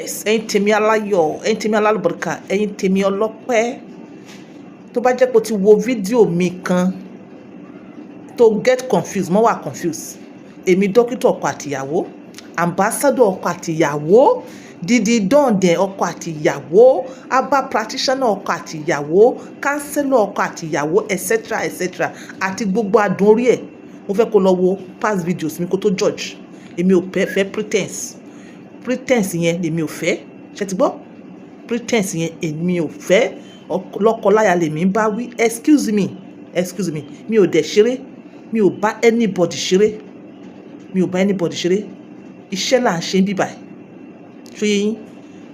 ẹ̀yin tèmi aláyọ̀, ẹ̀yin tèmi alálùbọ́ríkà, ẹ̀yin tèmi ọlọ́pẹ́. Tó bá jẹ́ pé o ti wo fídíò mi kan tó get confused, mọ́ wà confused. Èmi dókítà ọkọ àtìyàwó, ambassador ọkọ àtìyàwó, didi dọ́ǹdẹ̀ ọkọ àtìyàwó, herbal practitioner ọkọ àtìyàwó, counselor ọkọ àtìyàwó, etc etc àti gbogbo adùn orí ẹ̀. Mo fẹ́ kó lọ wo past videos mi kó tó judge. Èmi ò fẹ́ pretense yẹn lèmi ò fẹ́. Ṣé ti gbọ́? Pretense yẹn èmi ò fẹ́. Lọ́kọláya lèmi ń bá wí. Excuse me. Mi ò dẹ̀ ṣeré. Mi ò bá anybody ṣeré. Iṣẹ́ là ń ṣe ń bíbà. Ṣé yín?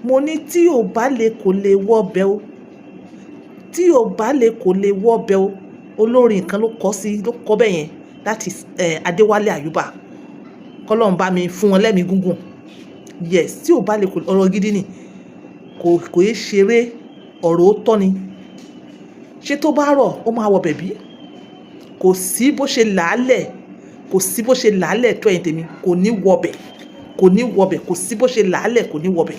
Mo ní tí ò bá lè kò lè wọ́ ọbẹ̀ o. Tí ò bá lè kò lè wọ́ ọbẹ̀ o. Olórin kan ló kọ bẹ́ẹ̀ yẹn. That is Adéwálé Àyùbá. Kọ́lọ́run bá mi fún wọn lẹ́mìí gúngùn. Yes, tí ò bá lè kò ọ̀rọ̀ gidi ni. Kò yé ṣeré, ọ̀rọ̀ ó tọ́ ni. Ṣé tó bá rọ̀ ó máa wọ bẹ̀bí? Kò sí bó ṣe làálẹ̀ tó ẹ̀yin tèmi, kò ní wọbẹ̀. Kò sí bó ṣe làálẹ̀ kò ní wọbẹ̀.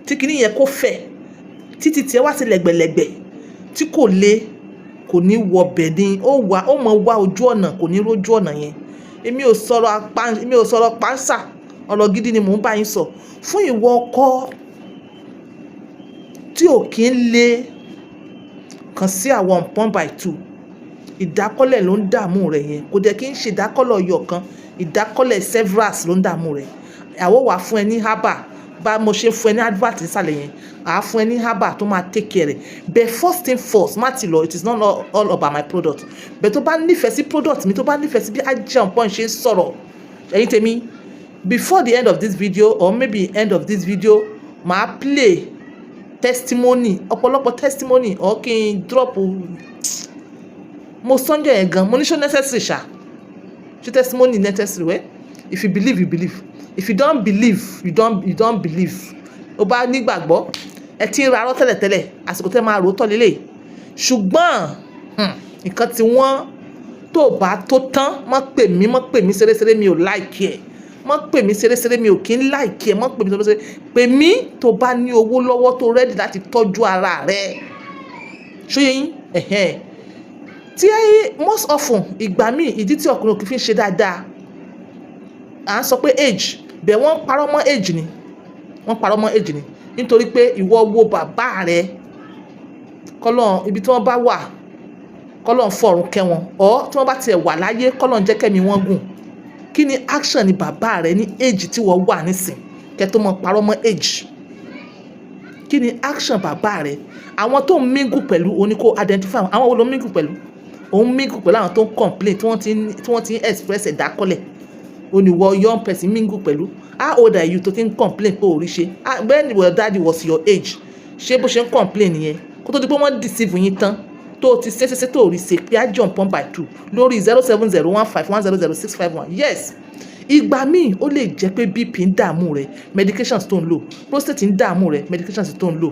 Tí kinní yẹn kó fẹ̀, títí tí ẹ wá sí lẹ̀gbẹ̀lẹ̀gbẹ̀, tí kò le, kò ní wọbẹ̀ ni. Ó mọ wá ojú ọ̀nà, kò ní rójú ọ̀nà yẹn. Èmi ò sọ̀rọ̀ pánsá, ọ̀rọ̀ gidi ni mò ń bá yín sọ. Fún ìwọ ọkọ tí ò kí ń le kàn sí àwọn 1x2. Ìdákọ́lẹ̀ ló ń dààmú rẹ̀ yẹn. Kò dẹ̀ kí ń ṣe ìdákọ́lẹ̀ ọyọ̀ kan, ìdákọ́lẹ̀ several ló ń dààmú rẹ̀. Àwọ̀ wà fún ẹ ní herbal, bá mo ṣe fún ẹ ní advert nísàlẹ̀ yẹn. Àá fún ẹ ní herbal tó máa take care rẹ̀. But first thing first, má ti lọ, it is not all about my product. But tó bá nífẹ̀ẹ́ sí product mi, tó bá nífẹ̀ẹ́ sí bí Ajaompong ṣe ń sọ̀rọ̀, ẹ̀yin tèmi, before the end of this video or maybe end of this video, màá play testimony, ọ̀pọ̀lọpọ̀ testimony, or kí n drop mo sọ́njọ́ yẹn gan, mo ní ṣó necessary ṣá. Ṣé testimony necessary wẹ́? If you believe, you believe. If you don't believe, you don't believe. Ó bá nígbàgbọ́, ẹ ti ń ra arọ́ tẹ́lẹ̀tẹ́lẹ̀, àsìkò tẹ́ máa rò ó tọ́ lélẹ̀. Ṣùgbọ́n nǹkan tí wọ́n tó bá tó tán, má pè mí ṣeréṣeré, mi ò like ẹ̀. Má pè mí ṣeréṣeré, mi ò kí ń like ẹ̀. Má pè mí ṣeréṣeré. Pè mí tó bá ní owó lọ́wọ́ tó ready láti tọ́jú ara rẹ̀. Ṣó yé yín? Tí most often ìgbà míì ìdí tí ọkùnrin kì í fi ń ṣe dáadáa, à ń sọ pé age, bẹ̀ wọ́n parọ́ mọ́ age ni. Nítorí pé ìwọ wo bàbá rẹ, kọ́lọ́n ibi tí wọ́n bá wà, kọ́lọ́n fọ̀run kẹ́ wọn. Ọ̀ tí wọ́n bá tiẹ̀ wà láyé, kọ́lọ́n jẹ́ kẹ́mi wọ́n gùn. Kí ni action ni bàbá rẹ ní age tí wọ́n wà nísìn? Kẹ́ tó mọ parọ́ mọ́ age. Kí ni action bàbá rẹ? Àwọn tó ń mingle pẹ̀lú oní kó identify àwọn wo ló ń mingle pẹ̀lú? Òun mingle pẹ̀lú àwọn tó ń complain, tí wọ́n ti ń express ìdákọ́lẹ̀. Oníwọ̀ young person mingle pẹ̀lú. How old are you tó ti ń complain pé orí ṣe? When your daddy was your age, ṣé bó ṣe ń complain nìyẹn? Kó tó di pé wọ́n deceive yín tán, tó ti ṣe tó rí ṣe pé Ajaompong by 2 lórí 07015100651. Yes. Ìgbà míì ó lè jẹ́ pé BP ń dààmú rẹ̀, medications tó ń lò. Prostate ń dààmú rẹ̀, medications tó ń lò.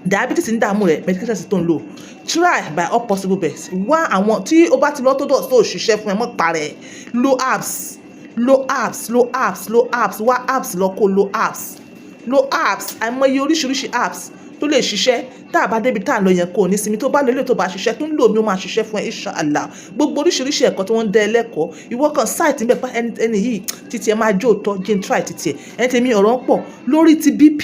Diabetes ń dààmú rẹ̀, medications tó ń lò. Try by all possible best. Wá àwọn tí ó bá ti lọ tó dọ̀ tó ṣiṣẹ́ fún ẹ mọ́ parẹ́. Low apps. Wá apps lọ kó low apps. Àìmọye oríṣiríṣi apps tó lè ṣiṣẹ́. Tá a bá débi tá a lọ yẹn kò ní sinmi. Tó bá lọ ilé tó bá ṣiṣẹ́ tó ń lò mí ó máa ṣiṣẹ́ fún ẹ inshallah. Gbogbo oríṣiríṣi ẹ̀kọ́ tí wọ́n ń dá ẹ lẹ́kọ̀ọ́. Ìwọ kan site níbẹ̀ pa ẹni yìí títí ẹ máa jó òótọ́ jí n try títí ẹ. Ẹni tèmi ọ̀rọ̀ ń pọ̀ lórí ti BP.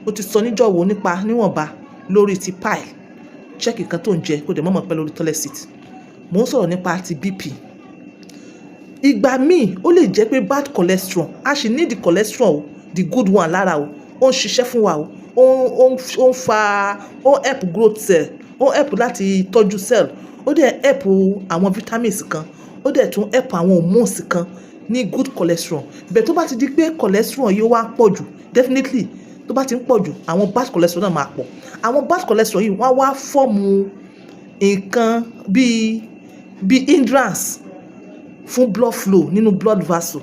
Ó ti sọ níjọ̀wọ́ nípa níwọ̀nba lórí ti pile. Check nǹkan tó ń jẹ kó dẹ̀ mọ̀mọ́ pẹ́ lórí toilet seat. Mò ń sọ̀rọ̀ nípa ti BP. Ìgbà míì ó lè jẹ́ pé bad cholesterol. A sì need the cholesterol, the good one lára o. Ó ń ṣiṣẹ́ fún wa o. Ó help growth cell. Ó help láti tọ́jú cell. Ó dẹ̀ help àwọn vitamins kan. Ó dẹ̀ tún help àwọn hormones kan ní good cholesterol. Bẹ́ẹ̀ tó bá ti di pé cholesterol yìí wá pọ̀ jù, definitely tó bá ti ń pọ̀ jù, àwọn bad cholesterol náà máa pọ̀. Àwọn bad cholesterol yìí wọ́n wá fọ́ọ̀mù nǹkan bíi hindrance fún blood flow nínú blood vessel.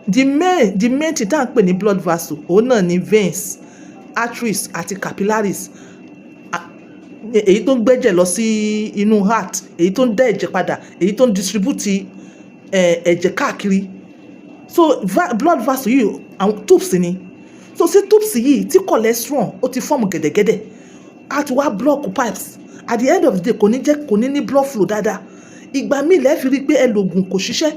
The main thing tá à ń pè ní blood vessel, òun náà ni veins, arteries àti capillaries. Èyí tó ń gbẹ́jẹ̀ lọ sí inú heart, èyí tó ń dá ẹ̀jẹ̀ padà, èyí tó ń distribute ẹ̀jẹ̀ káàkiri so blood vessel yìí àwọn tubes ni, so sí tubes yìí tí cholesterol ó ti form gẹ̀dẹ̀gẹ̀dẹ̀ á ti wá block pipes, at the end of the day kò ní ní blood flow dáadáa. Ìgbà míì lẹ́ẹ̀ fi rí pé ẹlògùn kò ṣiṣẹ́,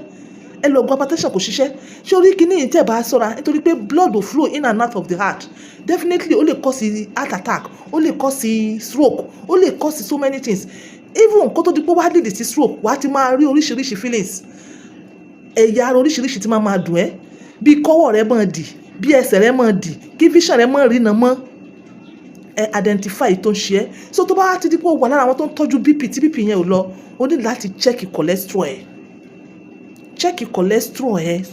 ẹlògùn hypertension kò ṣiṣẹ́. Ṣé orí kíní yìí tẹ̀ bá ṣọ́ra nítorí pé blood will flow in and out of the heart, definitely ó lè cause heart attack, ó lè cause stroke, ó lè cause so many things. Even kó tó di pé wá lead sí stroke, wàá ti máa rí oríṣiríṣi feelings, ẹ̀yà ara oríṣiríṣi tí máa dùn ẹ́, bí kọ́wọ́ rẹ máa dì, bí ẹsẹ̀ rẹ máa dì, kí vision rẹ máa rína mọ́. Ẹ identify tó ń ṣe ẹ́. So tó bá ti di pé ó wà lára àwọn tó ń tọ́jú BP tí BP yẹn ò lọ, ó ní láti check cholesterol ẹ̀. Check cholesterol ẹ̀,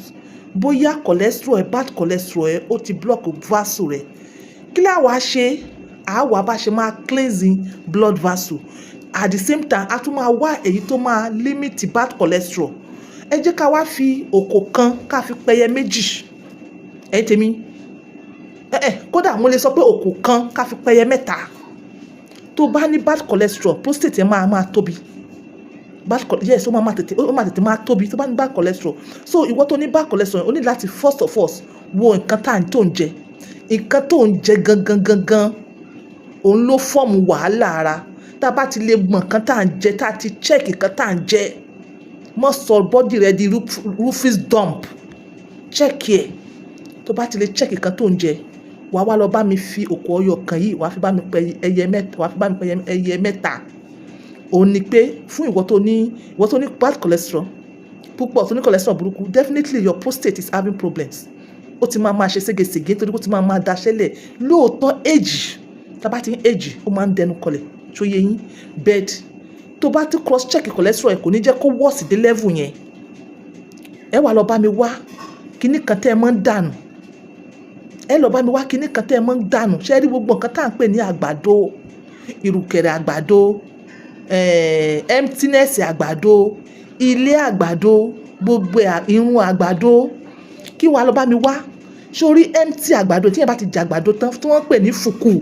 bóyá cholesterol ẹ̀, bad cholesterol ẹ̀ ó ti block vessel rẹ̀. Kí la wá ṣe? Àwa bá ṣe máa cleansing blood vessel. At the same time, a tún máa wá èyí tó máa limit bad cholesterol. Ẹ jẹ́ ká wá fi òkò kan ká fi pẹyẹ méjì. Ẹ̀yin tèmi, kódà mo lè sọ pé òkò kan ká fi pẹyẹ mẹ́ta. Tó bá ní bad cholesterol, prostate ẹ̀ máa tóbi. Yes, ó máa tètè máa tóbi tó bá ní bad cholesterol. So ìwọ tó ní bad cholesterol, ó ní láti first of all wo nǹkan tó ń jẹ. Nǹkan tó ń jẹ gangan òun ló fọ́ọ̀mù wàhálà ara. Tá bá ti lè mọ̀ nǹkan tá à ń jẹ, tá ti check nǹkan tá à ń jẹ, mọ́ sọ body rẹ di Rufus dump. Check ẹ̀. Tó bá ti lè check nǹkan tó ń jẹ, wàá wá lọ bá mi fi òkò ọyọ kan yìí, wàá fi bá mi pẹ ẹyẹ mẹ́ta. Òun ni pé fún ìwọ tó ní bad cholesterol púpọ̀, tó ní cholesterol burúkú, definitely your prostate is having problems. Ó ti máa ṣe ségesège torí ó ti máa daṣẹ́lẹ̀. Lóòótọ́ age, tá bá ti ń age, ó máa ń dẹnu kọlẹ̀, tó yé yín. But tó bá ti cross check cholesterol ẹ̀ kò ní jẹ́ kó worse dé level yẹn. Ẹ wá lọ bá mi wá kíní kan tẹ́ ẹ máa ń dànù. Ṣé rí gbogbo nǹkan tá à ń pè ní àgbàdo, ìrùkẹ̀rẹ̀ àgbàdo, emptiness àgbàdo, ilé àgbàdo, gbogbo irun àgbàdo, kí wàá lọ bá mi wá. Sórí empty àgbàdo tí ẹ bá ti jẹ àgbàdo tán tí wọ́n pè ní fùkù,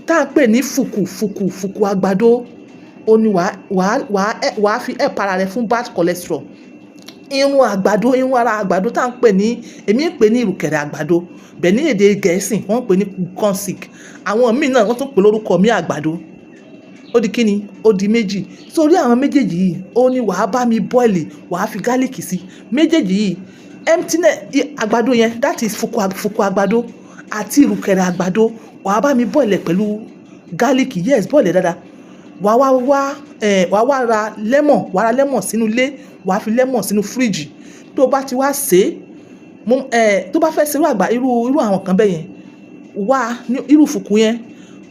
tá à ń pè ní fùkù àgbàdo, ó ní wàá fi para rẹ fún bad cholesterol. Irun ara àgbàdo tá à ń pè ní, èmi ń pè ní ìrùkẹ̀rẹ̀ àgbàdo, bẹ́ẹ̀ ní èdè Gẹ̀ẹ́sì wọ́n ń pè ní cornsick. Àwọn míì náà wọ́n tún pè lórúkọ mi àgbàdo. Ó di kíni? Ó di méjì. Sórí àwọn méjèèjì yìí, ó ní wàá bá mi boil, wàá fi garlic sí. Méjèèjì yìí, emptiness àgbàdo yẹn, that is fùkù àgbàdo àti ìrùkẹ̀rẹ̀ àgbàdo, wàá bá mi boil pẹ̀lú garlic. Yes, boil dáadáa. Wàá wá ra lemon sínú ilé, wàá fi lemon sínú fridge. Tó bá ti wá sè é, tó bá fẹ́ ṣe irú àwọn kan bẹ́ẹ̀ yẹn, wá irú fùkù yẹn,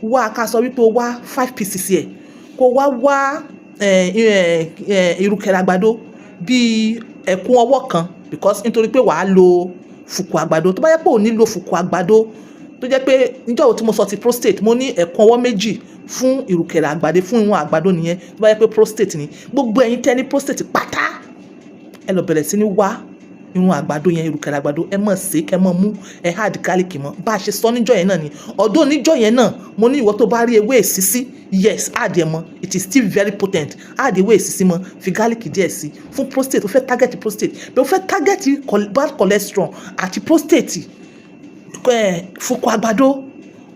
wá ká sọ wípé wá 5 pieces yẹ, kó wá ìrùkẹ̀rẹ̀ àgbàdo bí ẹ̀kún ọwọ́ kan, because nítorí pé wàá lo fùkù àgbàdo. Tó bá yẹ pé ò ní lo fùkù àgbàdo, tó jẹ́ pé níjọ́ tí mo sọ ti prostate, mo ní ẹ̀kún ọwọ́ méjì fún ìrùkẹ̀rẹ̀ àgbàdo, fún irun àgbàdo nìyẹn. Tó bá yẹ pé prostate ni, gbogbo ẹ̀yin tẹ́ ní prostate pátá, ẹ lọ bẹ̀rẹ̀ sí ní wá irun àgbàdo yẹn, ìrùkẹ̀rẹ̀ àgbàdo, ẹ mọ̀ sí kẹ́ mọ̀ mú, ẹ add garlic mọ́. Bá a ṣe sọ níjọ́ yẹn náà ni. Ọ̀dọ̀ níjọ́ yẹn náà, mo ní ìwọ tó bá rí ewé èsísí, yes, add ẹ mọ́, it is still very potent. Add ewé èsísí mọ́, fi garlic díẹ̀ sí. Fún prostate, o fẹ́ target prostate, bí o fẹ́ target bad cholesterol àti prostate, fùkù àgbàdo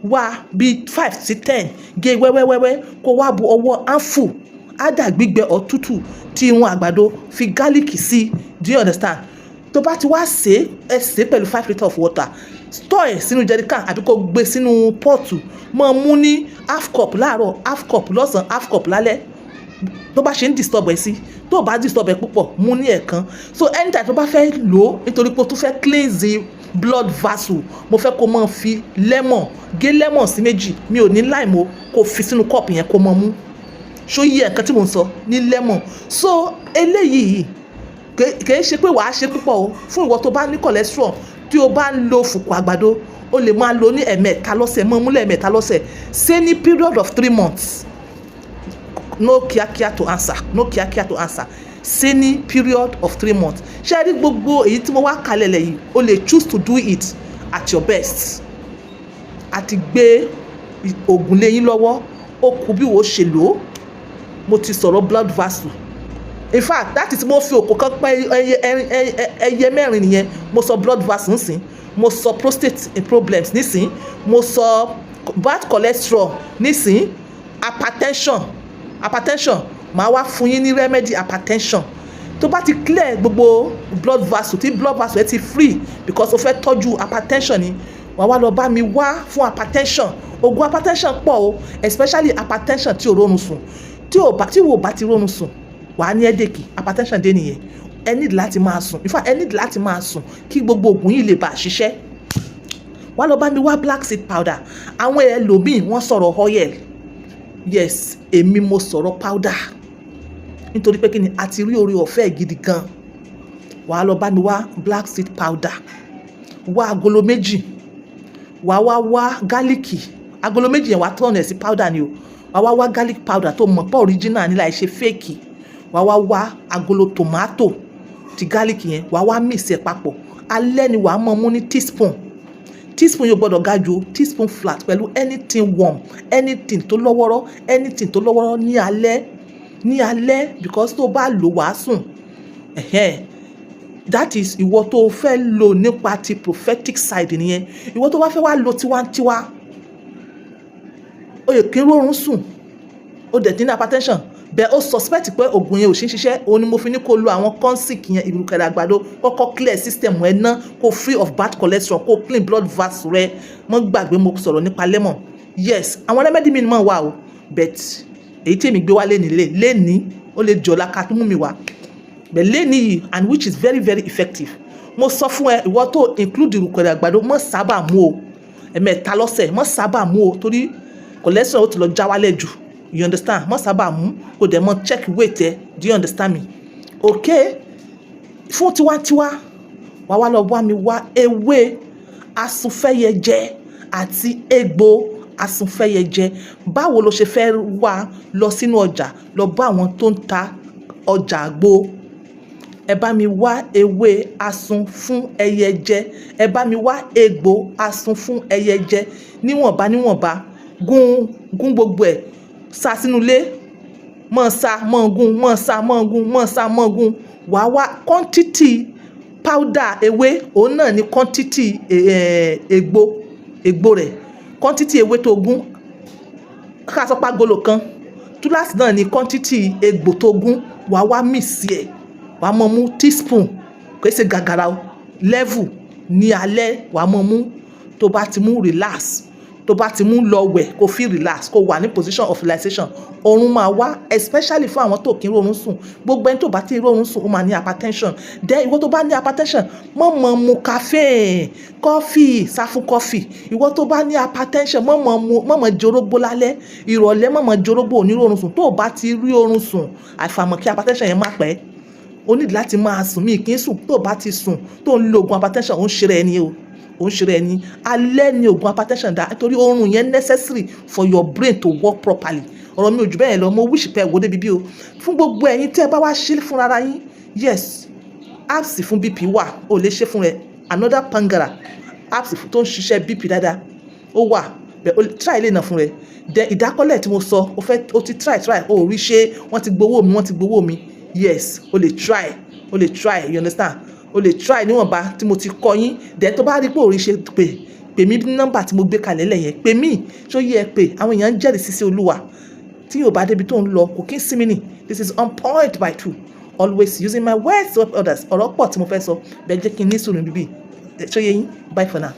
wá bí 5 sí 10, gé wẹ́wẹ́wẹ́wẹ́, kó wá bu ọwọ́ handful, ádà gbígbẹ or tútù tí irun àgbàdo, fi garlic sí. Do you understand? Tó bá ti wá sè é pẹ̀lú 5 litres of water, store ẹ̀ sínú jerrycan àbí kó gbé sínú pọ́ọ̀tù, máa mú ní half cup láàárọ̀, half cup lọ́sàn-án, half cup lálẹ́. Tó bá ṣe ń disturb ẹ̀ sí, tó bá disturb ẹ̀ púpọ̀, mú ní ẹ̀ẹ̀kan. So anytime tó bá fẹ́ lò ó, nítorí pé o tún fẹ́ cleanse blood vessel, mo fẹ́ kó máa fi gé lemon sí méjì, mi ò ní lime o, kó fi sínú cup yẹn kó máa mú. Ṣó yẹ nǹkan tí mo ń sọ ní lemon? So eléyìí kìí ṣe pé wàá ṣe púpọ̀ o. Fún ìwọ tó bá ní cholesterol, tí o bá ń lo fùkù àgbàdo, o lè máa lo ní ẹ̀mẹ́ta lọ́sẹ̀, mọ́ múlẹ̀ ẹ̀mẹ́ta lọ́sẹ̀. Ṣé ní period of 3 months? No kíákíá to answer. Ṣé ní period of 3 months. Ṣé ẹ rí gbogbo èyí tí mo wá kalẹ̀ lẹ́yìn, o lè choose to do it at your best. Àti gbé ògùn lé yín lọ́wọ́, ó kù bí wo ṣe lò ó. Mo ti sọ̀rọ̀ blood vessel, in fact that is mo fi òkò kan pẹ́ ẹyẹ mẹ́rin nìyẹn. Mo sọ blood vessel nísìn, mo sọ prostate problems nísìn, mo sọ bad cholesterol nísìn, hypertension màá wá fún yín ní remedy hypertension. Tó bá ti clear gbogbo blood vessel tí blood vessel ẹ ti free because o fẹ́ tọ́jú hypertension ni, wàá wá lọ bá mi wá fún hypertension. Ògùn hypertension pọ̀ o, especially hypertension tí ò rórun sùn. Tí wò bá ti rórun sùn, wàá ní headache, hypertension dé nìyẹn. Ẹ need láti máa sùn, in fact ẹ need láti máa sùn kí gbogbo ògùn yìí lè bá ṣiṣẹ́. Wàá lọ bá mi wá black seed powder. Àwọn ẹlòmíì wọ́n sọ̀rọ̀ oil, yes èmi mo sọ̀rọ̀ powder nítorí pé kí ni a ti rí oore ọ̀fẹ́ gidi gan. Wàá lọ bá mi wá black seed powder, wá agolo méjì, wàá wá gálíìkì, agolo méjì yẹn wàá turn ẹ̀ sí powder ni o. Wàá wá garlic powder tó mọ̀ pé original ni láì ṣe fake. Wàá wá agolo tomato ti garlic yẹn, wàá wá mix ẹ̀ papọ̀. Alẹ́ ni wàá mọ̀ mú ní teaspoon yóò gbọ́dọ̀ ga ju teaspoon flat pẹ̀lú anything warm, anything tó lọ́wọ́rọ́ ní alẹ́ because tó bá lò wàá sùn. That is ìwọ tó fẹ́ lò nípa ti prophetic side nìyẹn. Ìwọ tó bá fẹ́ wá lò tiwantiwa, ó yẹ kí n rórun sùn, ó dẹ̀ dín ní hypertension, bẹ́ẹ̀ ó suspect pé oògùn yẹn ò ṣiṣẹ́. Òun ni mo fi ní kó lo àwọn consic yẹn, ìrùkẹ̀rẹ̀ àgbàdo, kọ́kọ́ clear system ẹ̀ ná, kó free of bad cholesterol, kó clean blood vessel rẹ. Mọ́ gbàgbé mo sọ̀rọ̀ nípa lemon. Yes àwọn remedy mi máa wà o, but èyí tí èmi gbé wá léni ó lè jọ láká tó mú mi wá, but léni yìí and which is very very effective. Mo sọ fún ẹ ìwọ tó include ìrùkẹ̀rẹ̀ àgbàdo mọ́ sábà mú o, ẹ̀mẹ́ta lọ́sẹ̀ mọ́ sábà mú o torí cholesterol ó ti lọ já wálẹ̀ jù, you understand. Mọ́ sábà mú kó dẹ̀ mọ́ check weight ẹ, do you understand me? Okay, fún tiwantiwa wàá wá lọ bá mi wá ewé asunfẹ́yẹjẹ àti egbò asunfẹ́yẹjẹ. Báwo lo ṣe fẹ́ wá lọ sínú ọjà lọ bá àwọn tó ń ta ọjà àgbo? Ẹ bá mi wá ewé asun fún ẹyẹjẹ, ẹ bá mi wá egbò asun fún ẹyẹjẹ níwọ̀nba gún gbogbo ẹ̀, sá sínú ilé, mọ́ gún. Wàá wá quantity powder ewé, òun náà ni quantity egbò rẹ̀. Quantity ewé tó gún ká sọ pé agolo kan, túláàsì náà ni quantity egbò tó gún. Wàá wá mix ẹ̀, wàá mọ̀ mú teaspoon, kò ṣe gàgàrà o, level ní alẹ́ wàá mọ̀ mú. Tó bá ti mú relax, tó bá ti mú lọ wẹ̀ kó feel relax, kó wà ní position of relaxation. Oorun máa wá especially fún àwọn tó kí ń rórun sùn. Gbogbo ẹni tó bá ti rórun sùn ó máa ní hypertension. Then ìwọ tó bá ní hypertension mọ̀ mu caffeine, coffee, sá fún coffee. Ìwọ tó bá ní hypertension mọ̀ jorógbó lálẹ́, ìrọ̀lẹ́ mọ̀ jorógbó ò ní rórun sùn. Tó bá ti rí oorun sùn àfàìmọ̀ kí hypertension yẹn má pẹ́. O need láti máa sùn, mí kì í sùn. Tó bá ti sùn tó ń lo oògùn hypertension ó ń ṣeré ẹni o, alẹ́ ni oògùn hypertension dá nítorí oorun yẹn necessary for your brain to work properly. Ọ̀rọ̀ mi ò jù bẹ́ẹ̀ lọ, mo wish pé ẹ wò débi bí o. Fún gbogbo ẹ̀yin tí ẹ bá wá ṣe fún ara yín, yes apps fún BP wà, o lè ṣe fún rẹ. Another pangara apps tó ń ṣiṣẹ́ BP dáadáa ó wà, bẹ́ẹ̀ o try ilé náà fún rẹ. Then ìdákọ́lẹ̀ tí mo sọ o ti try o rí ṣe wọ́n ti gbowó mi, yes o lè try, you understand. O lè try níwọ̀nba tí mo ti kọ́ yín. Then tó bá rí pé orí ṣe pè mí nọ́mbà tí mo gbé kalẹ̀ lẹ́yìn, pè mí ṣó yẹ pé àwọn èèyàn ń jẹ́rìí sí Olúwa. Tí yóò bá débi tó ń lọ kò kí ń sí mi nì. This is on point by 2, always using my words to help others. Ọ̀rọ̀ pọ̀ tí mo fẹ́ sọ, bẹ́ẹ̀ jẹ́ kí n ní sùúrù níbí. Ṣó yẹ yín? Bye for now.